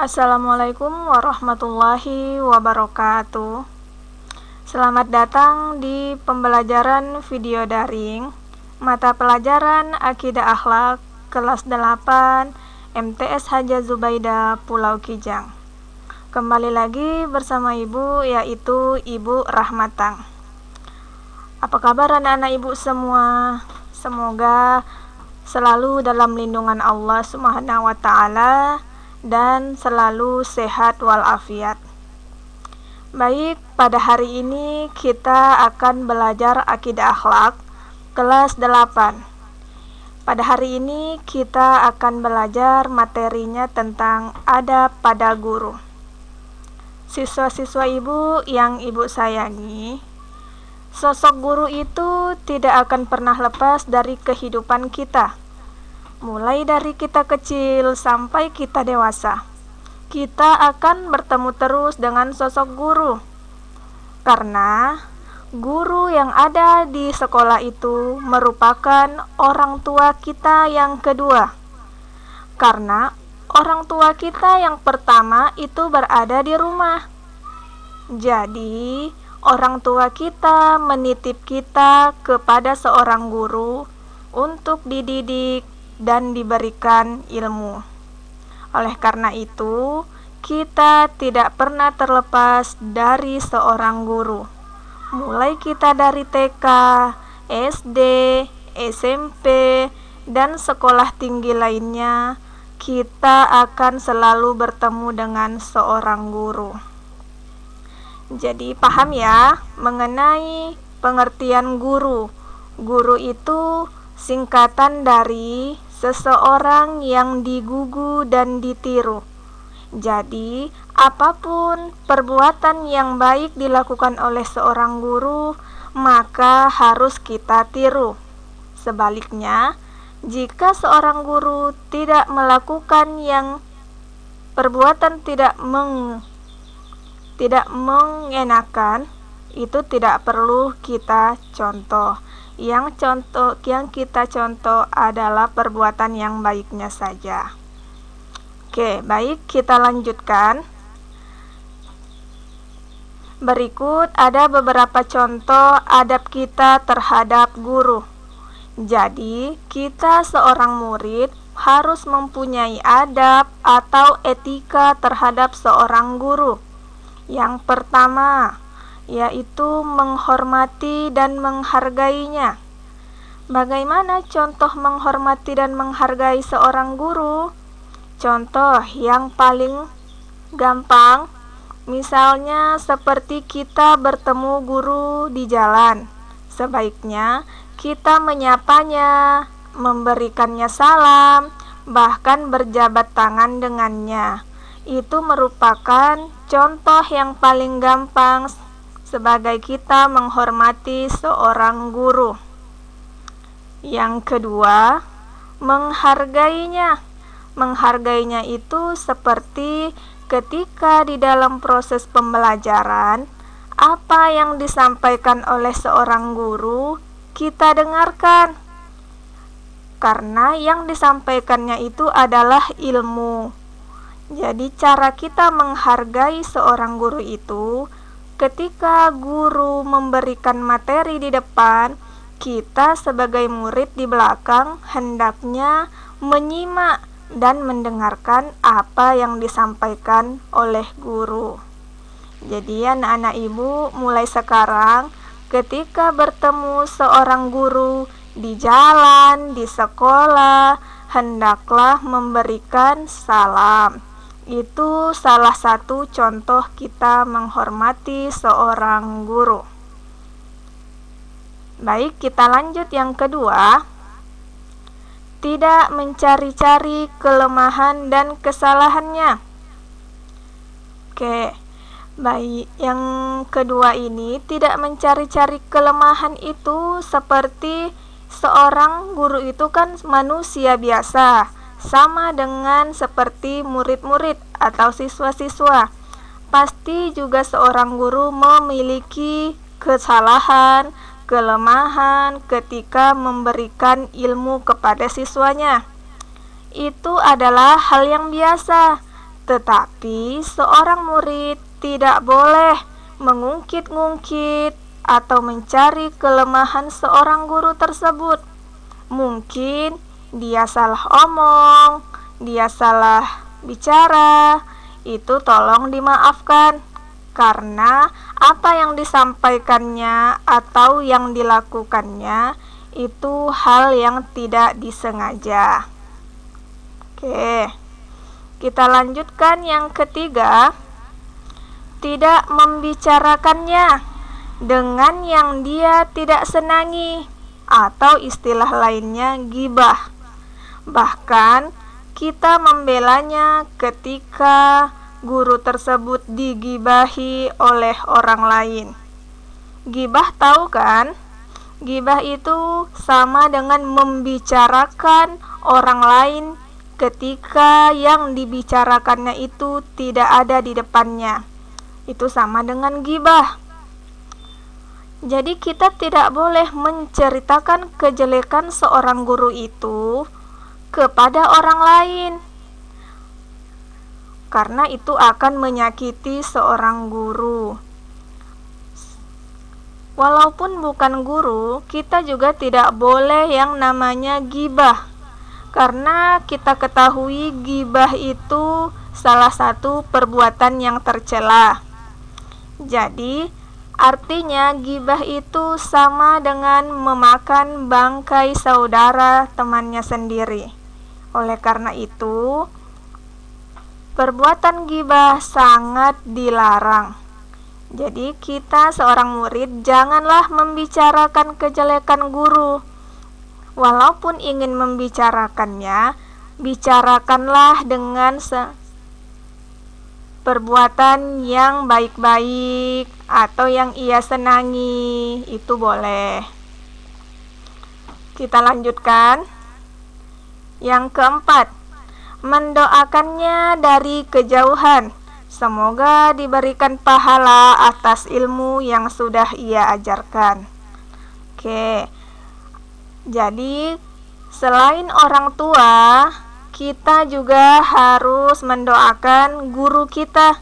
Assalamualaikum warahmatullahi wabarakatuh. Selamat datang di pembelajaran video daring mata pelajaran Akidah Akhlak kelas 8 MTS Haja Zubaida Pulau Kijang. Kembali lagi bersama Ibu, yaitu Ibu Rahmatang. Apa kabar anak-anak Ibu semua? Semoga selalu dalam lindungan Allah Subhanahu wa taala dan selalu sehat walafiat. Baik, pada hari ini kita akan belajar Akidah Akhlak kelas 8. Pada hari ini kita akan belajar materinya tentang adab pada guru. Siswa-siswa Ibu yang Ibu sayangi, sosok guru itu tidak akan pernah lepas dari kehidupan kita. Mulai dari kita kecil sampai kita dewasa, kita akan bertemu terus dengan sosok guru. Karena guru yang ada di sekolah itu merupakan orang tua kita yang kedua. Karena orang tua kita yang pertama itu berada di rumah. Jadi, orang tua kita menitip kita kepada seorang guru untuk dididik dan diberikan ilmu. Oleh karena itu, kita tidak pernah terlepas dari seorang guru. Mulai kita dari TK, SD, SMP, dan sekolah tinggi lainnya, kita akan selalu bertemu dengan seorang guru. Jadi paham ya mengenai pengertian guru. Guru itu singkatan dari seseorang yang digugu dan ditiru. Jadi, apapun perbuatan yang baik dilakukan oleh seorang guru, maka harus kita tiru. Sebaliknya, jika seorang guru tidak melakukan yang perbuatan tidak mengenakan, itu tidak perlu kita contoh. Yang kita contoh adalah perbuatan yang baiknya saja. Oke, baik, kita lanjutkan. Berikut ada beberapa contoh adab kita terhadap guru. Jadi, kita seorang murid harus mempunyai adab atau etika terhadap seorang guru. Yang pertama, yaitu menghormati dan menghargainya. Bagaimana contoh menghormati dan menghargai seorang guru? Contoh yang paling gampang, misalnya seperti kita bertemu guru di jalan. Sebaiknya kita menyapanya, memberikannya salam, bahkan berjabat tangan dengannya. Itu merupakan contoh yang paling gampang sebagai kita menghormati seorang guru. Yang kedua, menghargainya. Menghargainya itu seperti ketika di dalam proses pembelajaran, apa yang disampaikan oleh seorang guru kita dengarkan. Karena yang disampaikannya itu adalah ilmu. Jadi cara kita menghargai seorang guru itu, ketika guru memberikan materi di depan, kita sebagai murid di belakang hendaknya menyimak dan mendengarkan apa yang disampaikan oleh guru. Jadi anak-anak Ibu, mulai sekarang ketika bertemu seorang guru di jalan, di sekolah, hendaklah memberikan salam. Itu salah satu contoh kita menghormati seorang guru. Baik, kita lanjut yang kedua. Tidak mencari-cari kelemahan dan kesalahannya. Oke, baik, yang kedua ini tidak mencari-cari kelemahan itu seperti seorang guru itu kan manusia biasa, sama dengan seperti murid-murid atau siswa-siswa. Pasti juga seorang guru memiliki kesalahan, kelemahan ketika memberikan ilmu kepada siswanya. Itu adalah hal yang biasa. Tetapi seorang murid tidak boleh mengungkit-ungkit atau mencari kelemahan seorang guru tersebut. Mungkin dia salah omong, dia salah bicara, itu tolong dimaafkan, karena apa yang disampaikannya atau yang dilakukannya itu hal yang tidak disengaja. Oke, kita lanjutkan yang ketiga, tidak membicarakannya dengan yang dia tidak senangi, atau istilah lainnya ghibah. Bahkan kita membelanya ketika guru tersebut digibahi oleh orang lain. Ghibah tahu kan? Ghibah itu sama dengan membicarakan orang lain ketika yang dibicarakannya itu tidak ada di depannya. Itu sama dengan ghibah. Jadi kita tidak boleh menceritakan kejelekan seorang guru itu kepada orang lain, karena itu akan menyakiti seorang guru. Walaupun bukan guru, kita juga tidak boleh yang namanya ghibah, karena kita ketahui ghibah itu salah satu perbuatan yang tercela. Jadi artinya ghibah itu sama dengan memakan bangkai saudara temannya sendiri. Oleh karena itu, perbuatan ghibah sangat dilarang. Jadi kita seorang murid janganlah membicarakan kejelekan guru. Walaupun ingin membicarakannya, bicarakanlah dengan perbuatan yang baik-baik atau yang ia senangi, itu boleh. Kita lanjutkan. Yang keempat, mendoakannya dari kejauhan. Semoga diberikan pahala atas ilmu yang sudah ia ajarkan. Oke. Jadi, selain orang tua, kita juga harus mendoakan guru kita.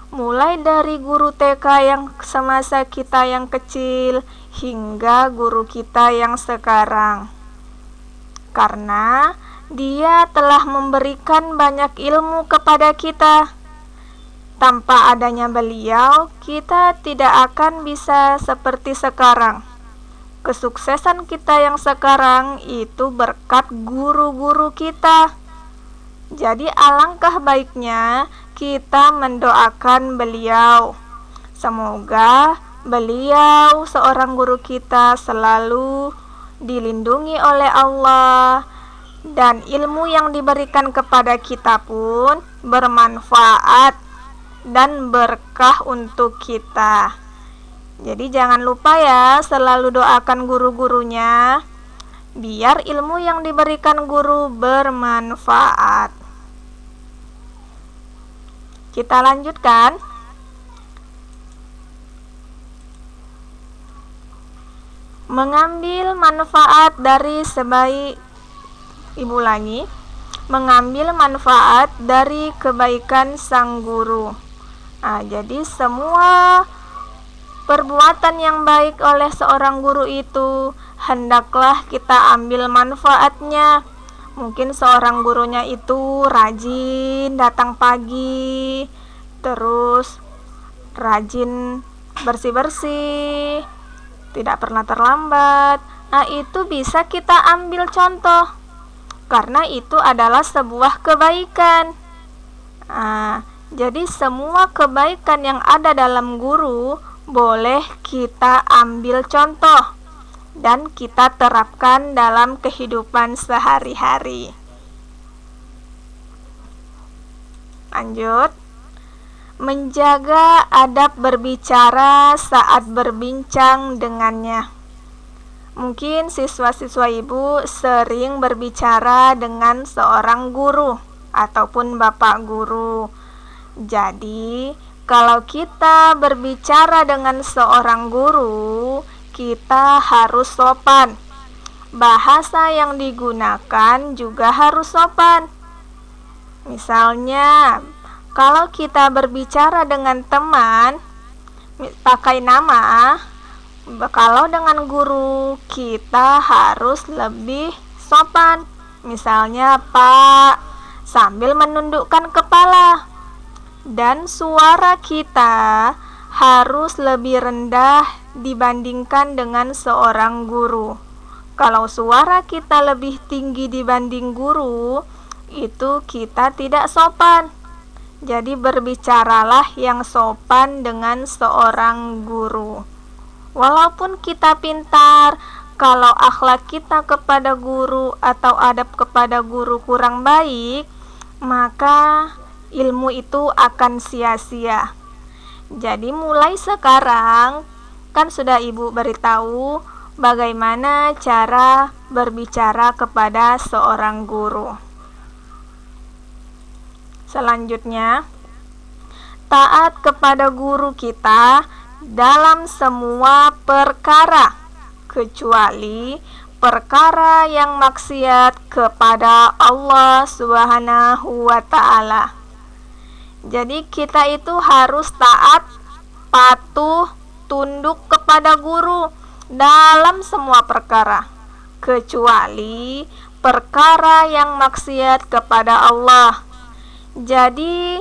Mulai dari guru TK yang semasa kita yang kecil hingga guru kita yang sekarang. Karena dia telah memberikan banyak ilmu kepada kita. Tanpa adanya beliau, kita tidak akan bisa seperti sekarang. Kesuksesan kita yang sekarang itu berkat guru-guru kita. Jadi alangkah baiknya kita mendoakan beliau. Semoga beliau seorang guru kita selalu dilindungi oleh Allah, dan ilmu yang diberikan kepada kita pun bermanfaat dan berkah untuk kita. Jadi jangan lupa ya, selalu doakan guru-gurunya biar ilmu yang diberikan guru bermanfaat. Kita lanjutkan. Mengambil manfaat dari mengambil manfaat dari kebaikan sang guru. Jadi semua perbuatan yang baik oleh seorang guru itu hendaklah kita ambil manfaatnya. Mungkin seorang gurunya itu rajin datang pagi, terus rajin bersih-bersih, tidak pernah terlambat. Itu bisa kita ambil contoh, karena itu adalah sebuah kebaikan. Jadi semua kebaikan yang ada dalam guru boleh kita ambil contoh dan kita terapkan dalam kehidupan sehari-hari. Lanjut. Menjaga adab berbicara saat berbincang dengannya. Mungkin siswa-siswa ibu sering berbicara dengan seorang guru ataupun bapak guru. Jadi, kalau kita berbicara dengan seorang guru, kita harus sopan. Bahasa yang digunakan juga harus sopan. Misalnya, kalau kita berbicara dengan teman, pakai nama, kalau dengan guru kita harus lebih sopan. Misalnya, Pak, sambil menundukkan kepala. Dan suara kita harus lebih rendah dibandingkan dengan seorang guru. Kalau suara kita lebih tinggi dibanding guru, itu kita tidak sopan. Jadi berbicaralah yang sopan dengan seorang guru. Walaupun kita pintar, kalau akhlak kita kepada guru atau adab kepada guru kurang baik, maka ilmu itu akan sia-sia. Jadi mulai sekarang, kan sudah Ibu beritahu bagaimana cara berbicara kepada seorang guru. Selanjutnya, taat kepada guru kita dalam semua perkara, kecuali perkara yang maksiat kepada Allah Subhanahu wa ta'ala. Jadi kita itu harus taat, patuh, tunduk kepada guru dalam semua perkara, kecuali perkara yang maksiat kepada Allah. Jadi,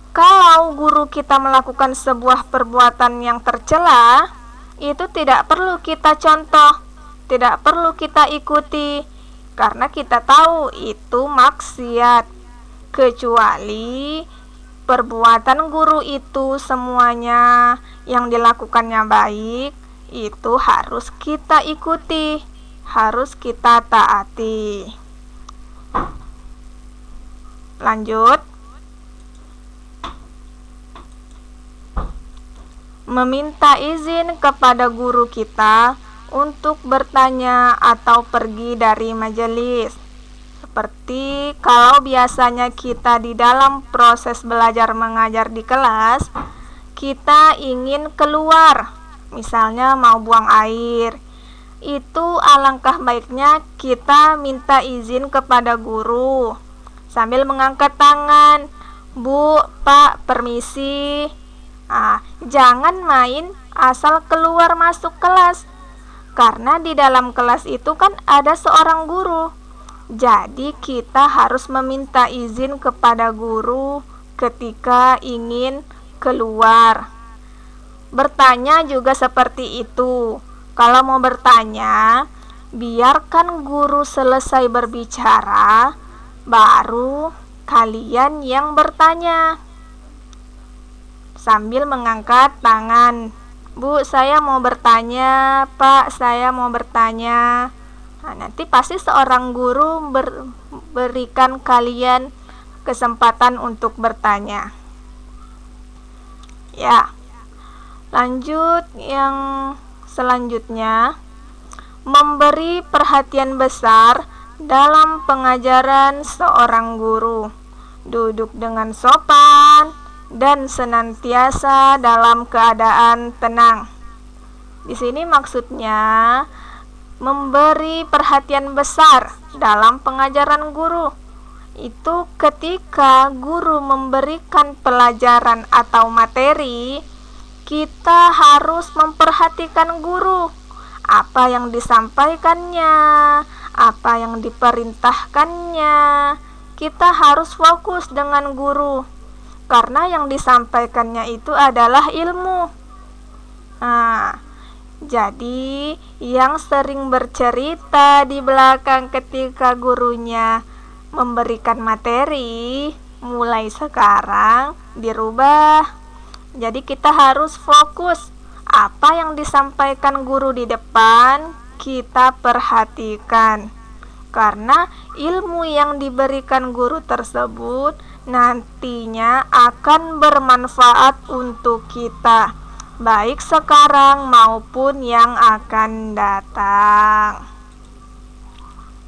kalau guru kita melakukan sebuah perbuatan yang tercela, itu tidak perlu kita contoh, tidak perlu kita ikuti, karena kita tahu itu maksiat. Kecuali perbuatan guru itu semuanya yang dilakukannya baik, itu harus kita ikuti, harus kita taati. Lanjut. Meminta izin kepada guru kita untuk bertanya atau pergi dari majelis. Seperti kalau biasanya kita di dalam proses belajar mengajar di kelas, kita ingin keluar, misalnya mau buang air. Itu alangkah baiknya kita minta izin kepada guru sambil mengangkat tangan. Bu, Pak, permisi. Jangan main asal keluar masuk kelas, karena di dalam kelas itu kan ada seorang guru. Jadi kita harus meminta izin kepada guru ketika ingin keluar. Bertanya juga seperti itu. Kalau mau bertanya, biarkan guru selesai berbicara, baru kalian yang bertanya sambil mengangkat tangan. Bu, saya mau bertanya. Pak, saya mau bertanya. Nanti pasti seorang guru berikan kalian kesempatan untuk bertanya. Ya, lanjut yang selanjutnya, memberi perhatian besar dalam pengajaran seorang guru. Duduk dengan sopan dan senantiasa dalam keadaan tenang. Di sini maksudnya memberi perhatian besar dalam pengajaran guru. Itu ketika guru memberikan pelajaran atau materi, kita harus memperhatikan guru. Apa yang disampaikannya, apa yang diperintahkannya, kita harus fokus dengan guru. Karena yang disampaikannya itu adalah ilmu. Jadi yang sering bercerita di belakang ketika gurunya memberikan materi, mulai sekarang dirubah. Jadi kita harus fokus. Apa yang disampaikan guru di depan, kita perhatikan. Karena ilmu yang diberikan guru tersebut nantinya akan bermanfaat untuk kita, baik sekarang maupun yang akan datang.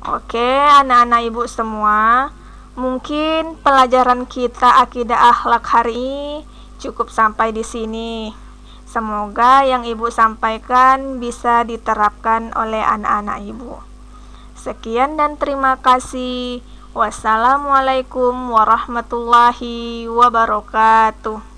Oke, anak-anak ibu semua, mungkin pelajaran kita akidah akhlak hari ini cukup sampai di sini. Semoga yang ibu sampaikan bisa diterapkan oleh anak-anak ibu. Sekian dan terima kasih. Wassalamualaikum warahmatullahi wabarakatuh.